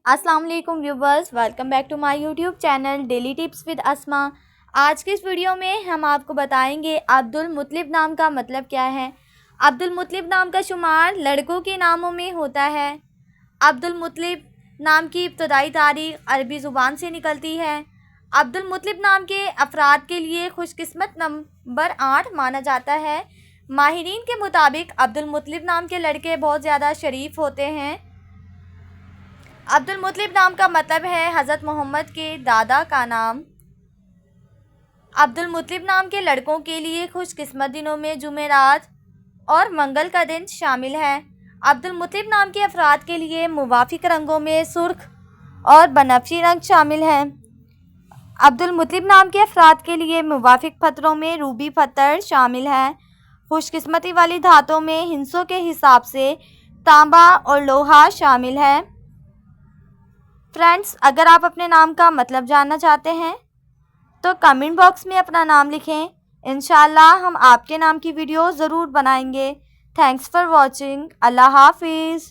अस्सलाम वालेकुम viewers, welcome back to my YouTube channel daily tips with Asma. आज के इस वीडियो में हम आपको बताएंगे अब्दुल मुत्तलिब नाम का मतलब क्या है। अब्दुल मुत्तलिब नाम का शुमार लड़कों के नामों में होता है। अब्दुल मुत्तलिब नाम की इब्तदाई तारीख अरबी ज़ुबान से निकलती है। अब्दुल मुत्तलिब नाम के अफराद के लिए खुशकिस्मत नंबर 8 माना जाता है। माहिरीन के मुताबिक अब्दुल मुत्तलिब नाम के लड़के बहुत ज़्यादा शरीफ होते हैं। अब्दुल मुत्तलिब नाम का मतलब है हज़रत मोहम्मद के दादा का नाम। अब्दुल मुत्तलिब नाम के लड़कों के लिए खुशकिस्मत दिनों में जुमेरात और मंगल का दिन शामिल है। अब्दुल मुत्तलिब नाम के अफराद के लिए मुवाफिक रंगों में सुर्ख और बनफशी रंग शामिल हैं। अब्दुल मुत्तलिब नाम के अफराद के लिए मुवाफिक पत्थरों में रूबी पत्थर शामिल है। खुशकिस्मती वाली धातों में हिस्सों के हिसाब से तांबा और लोहा शामिल है। फ्रेंड्स, अगर आप अपने नाम का मतलब जानना चाहते हैं तो कमेंट बॉक्स में अपना नाम लिखें। इंशाल्लाह हम आपके नाम की वीडियो ज़रूर बनाएंगे। Thanks for watching. अल्लाह हाफिज़।